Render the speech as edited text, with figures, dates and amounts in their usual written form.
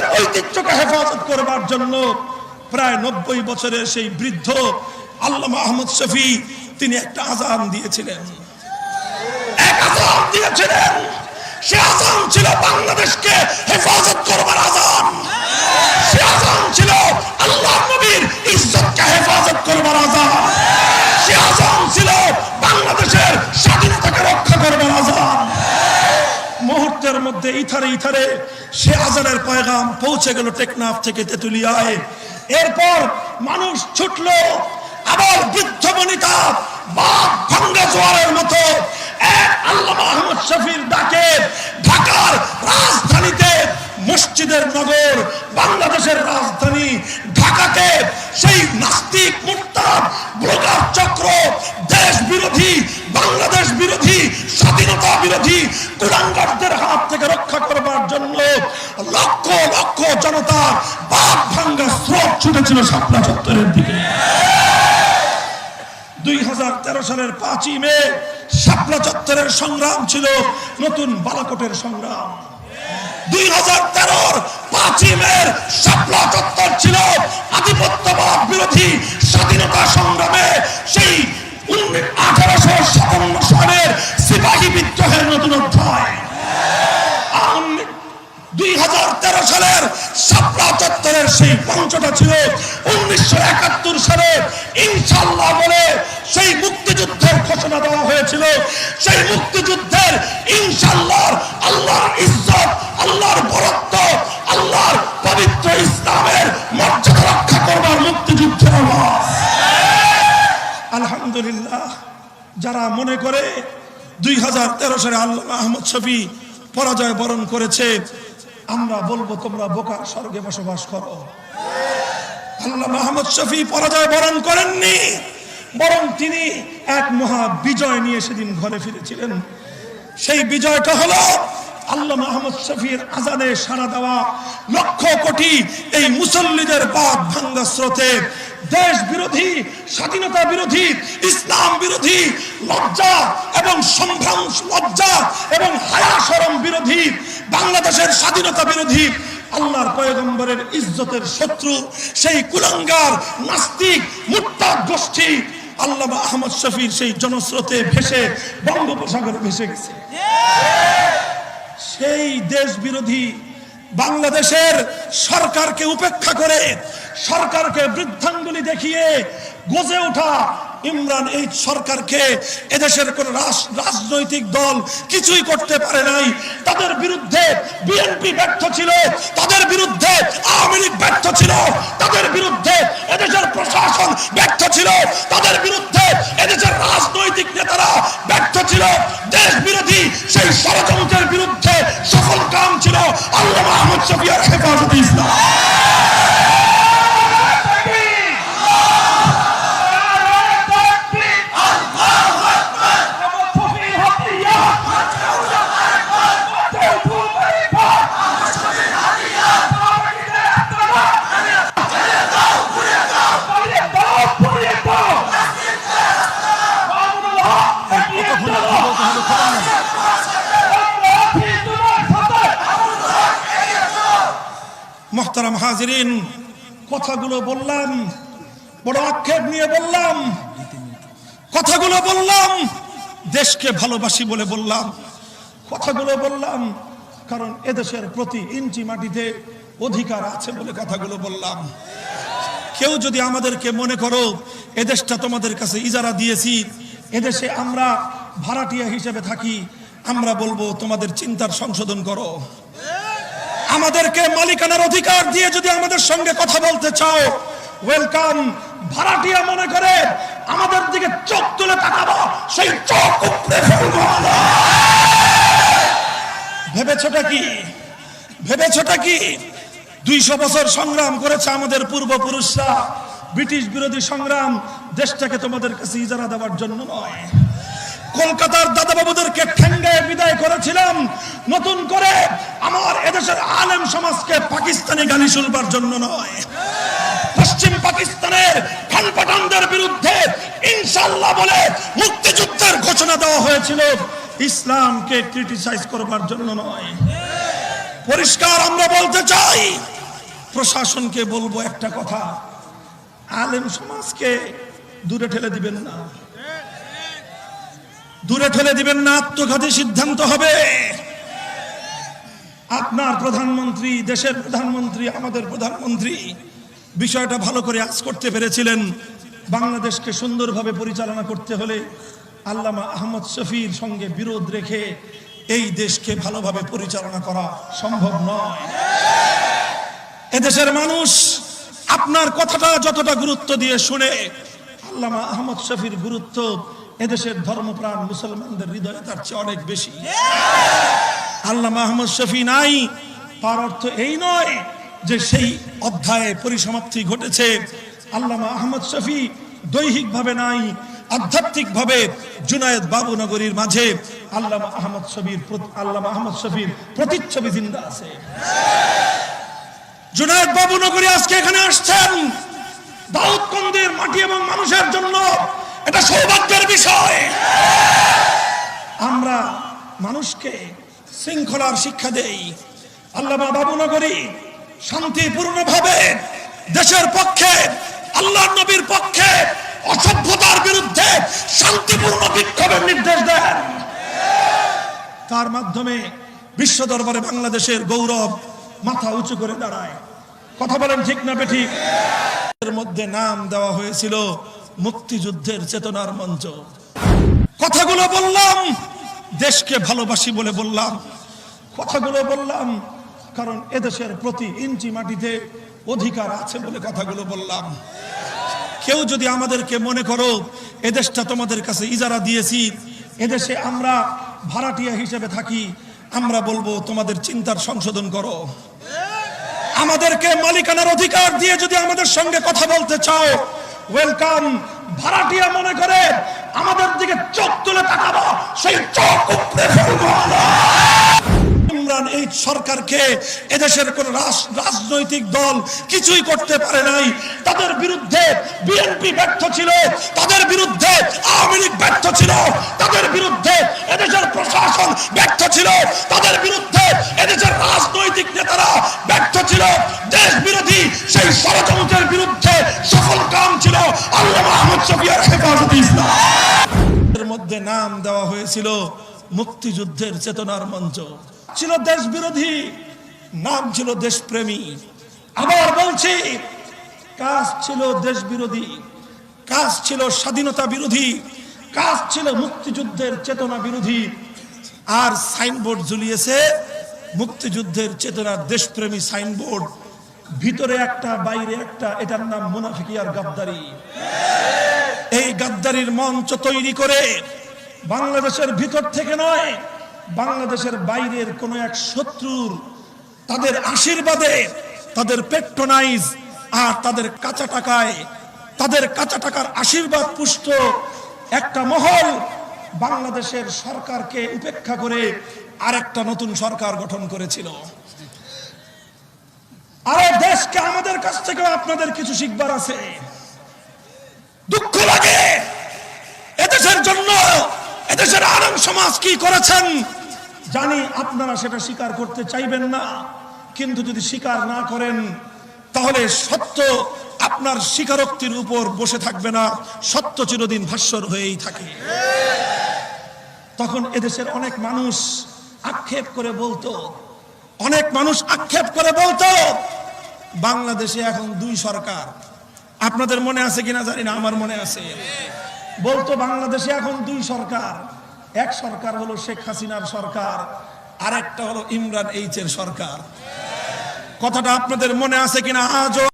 দেশের ঐতিহ্যকে হেফাজত করবার জন্য প্রায় 90 বছরের সেই বৃদ্ধ আল্লামা আহমদ শফী তিনি একটা আযান দিয়েছিলেন। এক আযান দিয়েছিলেন, সে আযান ছিল বাংলাদেশকে হেফাজত করবার আযান। সে আযান ছিল আল্লাহর নবীর ইজ্জতকে হেফাজত করবার আযান। সে আযান ছিল বাংলাদেশের স্বাধীনতাকে রক্ষা করবার আযান। মুহূর্তের মধ্যে ইথারে সে আযানের পয়গাম পৌঁছে গেল টেকনাফ থেকে তেতুলিয়ায়। এরপর মানুষ ছুটলো, আবার বৃদ্ধ বনিতা বাঘ ভাঙ্গা জোয়ারের মতো আল্লামা আহমদ শফীর ডাকে ঢাকার রাজধানীতে, মসজিদের নগর বাংলাদেশের রাজধানী ঢাকাকে সেই নাস্তিক মুরতাদ ব্লগার চক্র, দেশ বিরোধী, বাংলাদেশ বিরোধী, স্বাধীনতা বিরোধী কুলাঙ্গারদের হাত থেকে রক্ষা করবার জন্য লক্ষ লক্ষ জনতা বাঘ ভাঙ্গা স্রোত ছুটেছিল শাপলা চত্বরের দিকে। 2013 সালের 5ই মে শাপলা চত্বরের সংগ্রাম ছিল নতুন বালাকোটের সংগ্রাম। 2013 5ই মে শাপলা চত্বর ছিল আধিপত্যবাদ বিরোধী স্বাধীনতা সংগ্রামে সেই 1857 সালের সিপাহী বিদ্রোহের নতুন অধ্যায়। 2013 সালের শাপলা চত্বরের সেই মঞ্চটা ছিল 1971 সালে ইনশাআল্লাহ বলে সেই মুক্তিযুদ্ধের ঘোষণা দেওয়া হয়েছিল। সেই মুক্তিযুদ্ধের ইনশাআল্লাহ আল্লাহর ইজ্জত, আল্লাহর বরত্ব, আল্লাহর পবিত্র ইসলামের মর্যাদা রক্ষা করবার মুক্তিযুদ্ধের আওয়াজ। আলহামদুলিল্লাহ, যারা মনে করে 2013 সালে আল্লামা আহমদ শফী পরাজয় বরণ করেছে, আমরা বলবো তোমরা বোকার স্বর্গে বসবাস করো। আল্লামা আহমদ শফী পরাজয় বরণ করেননি, বরং তিনি এক মহা বিজয় নিয়ে সেদিন ঘরে ফিরেছিলেন। সেই বিজয়টা হলো আল্লামা আহমদ শফীর আযানে সাড়া দেওয়া লক্ষ কোটি এই মুসল্লিদের বাদ ভাঙ্গা স্রোতে দেশ বিরোধী, স্বাধীনতা বিরোধী, ইসলাম বিরোধী, লজ্জা এবং সম্ভ্রম, লজ্জা এবং হায়া শরম বিরোধী, বাংলাদেশের স্বাধীনতা বিরোধী, আল্লাহর পয়গম্বরের ইজ্জতের শত্রু সেই কুলাঙ্গার নাস্তিক মুরতাদ গোষ্ঠী আল্লামা আহমদ শফীর সেই জনস্রোতে ভেসে বঙ্গোপসাগরে ভেসে গেছে। সেই দেশ বিরোধী বাংলাদেশের সরকারকে উপেক্ষা করে, সরকারকে বৃদ্ধাঙ্গুলি দেখিয়ে গজে ওঠা ইমরান এই সরকারকে এদেশের কোন রাজনৈতিক দল কিছুই করতে পারে নাই। তাদের বিরুদ্ধে বিএনপি ব্যর্থ ছিল, তাদের বিরুদ্ধে আওয়ামী লীগ ব্যর্থ ছিল, তাদের বিরুদ্ধে এদেশের প্রশাসন ব্যর্থ ছিল, তাদের বিরুদ্ধে এদেশের রাজনৈতিক নেতারা ব্যর্থ ছিল। দেশ বিরোধী সেই ষড়যন্ত্রের বিরুদ্ধে সফল কাম ছিল আল্লামা আহমদ শফী আর হেফাজতে ইসলাম। মোহতারাম হাজিরিন, কথাগুলো বললাম, বড় আক্ষেপ নিয়ে বললাম, কথাগুলো বললাম দেশকে ভালোবাসি বলে বললাম, কথাগুলো বললাম কারণ এদেশের প্রতি ইঞ্চি মাটিতে অধিকার আছে বলে কথাগুলো বললাম। কেউ যদি আমাদেরকে মনে করো এদেশটা তোমাদের কাছে ইজারা দিয়েছি, এদেশে আমরা ভাড়াটিয়া হিসেবে থাকি, আমরা বলবো তোমাদের চিন্তার সংশোধন করো। আমাদেরকে মালিকানার অধিকার দিয়ে যদি আমাদের সঙ্গে কথা বলতে চাও, ওয়েলকাম। ভাড়াটিয়া মনে করে আমাদের দিকে চোখ তুলে তাকাবো, সেই চোখ উপড়ে ফেলবো। ভেবেছোটা কি? ভেবেছোটা কি? 200 বছর সংগ্রাম করেছে আমাদের পূর্বপুরুষরা, ব্রিটিশ বিরোধী সংগ্রাম। দেশটাকে তোমাদের কাছে ইজারা দেওয়ার জন্য নয়। কলকাতার দাদাবাবুদেরকে ঠেঙ্গায় বিদায় করেছিলাম নতুন করে আমার এদেশের আলেম সমাজকে পাকিস্তানি গালি শুনবার জন্য নয়। পশ্চিম পাকিস্তানের খানপাঠানদের বিরুদ্ধে ইনশাআল্লাহ বলে মুক্তিযুদ্ধের ঘোষণা দেওয়া হয়েছিল, ইসলামকে ক্রিটিসাইজ করবার জন্য নয়। পরিষ্কার আমরা বলতে চাই, প্রশাসনকে বলবো একটা কথা, আলেম সমাজকে দূরে ঠেলে দিবেন না, দূরে ঠেলে দিবেন না। আত্মঘাতী সিদ্ধান্ত হবে। আপনার প্রধানমন্ত্রী, দেশের প্রধানমন্ত্রী, আমাদের প্রধানমন্ত্রী বিষয়টা ভালো করে আঁচ করতে পেরেছিলেন। বাংলাদেশকে সুন্দরভাবে পরিচালনা করতে হলে আল্লামা আহমদ শফির সঙ্গে বিরোধ রেখে এই দেশকে ভালোভাবে পরিচালনা করা সম্ভব নয়। এদেশের মানুষ আপনার কথাটা যতটা গুরুত্ব দিয়ে শুনে, আল্লামা আহমদ শফির গুরুত্ব এদেশের ধর্মপ্রাণ মুসলমানদের হৃদয়ে তার চেয়ে অনেক বেশি। আল্লামা আহমদ শফি নাই তার অর্থ এই নয় যে সেই অধ্যায়ে পরিসমাপ্তি ঘটেছে। আল্লামা আহমদ শফি দৈহিকভাবে নাই, আধ্যাত্মিকভাবে জুনায়েদ বাবুনগরীর মাঝে আল্লামা আহমদ শফির প্রতিচ্ছবি জিন্দা আছে। জুনায়েদ বাবুনগরী আজকে এখানে আসছেন দাউদকান্দির মাটি এবং মানুষের জন্য। এটা সৌভাগ্যের বিষয়। আমরা মানুষকে শৃঙ্খলার শিক্ষা দেই। আল্লামা বাবুনগরী শান্তিপূর্ণভাবে দেশের পক্ষে, আল্লাহর নবীর পক্ষে, অসভ্যতার বিরুদ্ধে শান্তিপূর্ণ বিক্ষোভের নির্দেশ দেন। তার মাধ্যমে বিশ্ব দরবারে বাংলাদেশের গৌরব মাথা উঁচু করে দাঁড়ায়। কথা বলেন ঠিক না বেঠিক? এর মধ্যে নাম দেওয়া হয়েছিল মুক্তিযুদ্ধের চেতনার মঞ্চ। কথাগুলো বললাম দেশকে ভালোবাসি বলে বললাম, কথাগুলো বললাম কারণ এদেশের প্রতি ইঞ্চি মাটিতে অধিকার আছে বলে কথাগুলো বললাম। কেউ যদি আমাদেরকে মনে করো এদেশটা তোমাদের কাছে ইজারা দিয়েছি, এদেশে আমরা ভাড়াটিয়া হিসেবে থাকি, আমরা বলবো তোমাদের চিন্তার সংশোধন করো। আমাদেরকে মালিকানার অধিকার দিয়ে যদি আমাদের সঙ্গে কথা বলতে চাও, ওয়েলকাম। ভাড়াটিয়া মনে করে আমাদের দিকে চোখ তুলে তাকাবো, সেই চোখ উপড়ে ফেলবো। ইমরান এই সরকারকে এদেশের কোন রাজনৈতিক দল কিছুই করতে পারে নাই। তাদের বিরুদ্ধে বিএনপি ব্যর্থ ছিল, তাদের বিরুদ্ধে আওয়ামী লীগ ব্যর্থ ছিল, তাদের বিরুদ্ধে এদেশের প্রশাসন ব্যর্থ ছিল, তাদের বিরুদ্ধে এদেশের রাজনৈতিক নেতারা ব্যর্থ ছিল। দেশ বিরোধী সেই ষড়যন্ত্রের বিরুদ্ধে সফল কাম ছিল আল্লামা আহমদ শফির হেফাজতে ইসলাম। এর মধ্যে নাম দেওয়া হয়েছিল মুক্তিযুদ্ধের চেতনার মঞ্চ। ছিল দেশ বিরোধী, নাম ছিল দেশপ্রেমী। আবার বলছি, কাজ ছিল দেশ বিরোধী, কাজ ছিল স্বাধীনতা বিরোধী, কাজ ছিল মুক্তিযুদ্ধের চেতনা বিরোধী। আর সাইনবোর্ড ঝুলিয়েছে মুক্তিযুদ্ধের চেতনার দেশপ্রেমী সাইনবোর্ড, ভিতরে একটা বাইরে একটা। এটার নাম মুনাফিকি আর গাদ্দারি। এই গাদ্দারির মঞ্চ তৈরি করে বাংলাদেশের ভিতর থেকে নয়, বাংলাদেশের বাইরের কোন এক শত্রুর তাদের আশীর্বাদে, তাদের পেট্রোনাইজ আর তাদের কাঁচা টাকায়, তাদের কাঁচা টাকার আশীর্বাদ পুষ্ট একটা মহল বাংলাদেশের সরকারকে উপেক্ষা করে আরেকটা নতুন সরকার গঠন করেছিল। আরে দেশকে আমাদের কাছ থেকে আপনাদের কিছু শিখবার আছে। দুঃখ লাগে এদেশের জন্য, এদেশের আলেম সমাজ কি করেছেন জানি আপনারা সেটা স্বীকার করতে চাইবেন না, কিন্তু যদি স্বীকার না করেন তাহলে সত্য আপনার স্বীকারোক্তির উপর বসে থাকবে না, সত্য চিরদিন ভাস্বর হয়েই থাকে। তখন এদেশের অনেক মানুষ আক্ষেপ করে বলতো, অনেক মানুষ আক্ষেপ করে বলতো বাংলাদেশে এখন দুই সরকার। আপনাদের মনে আছে কিনা জানি না, আমার মনে আছে। বলতো বাংলাদেশে এখন দুই সরকার, এক সরকার হলো শেখ হাসিনার সরকার, আর একটা হলো ইমরান এইচ এর সরকার। কথাটা আপনাদের মনে আছে কিনা আজও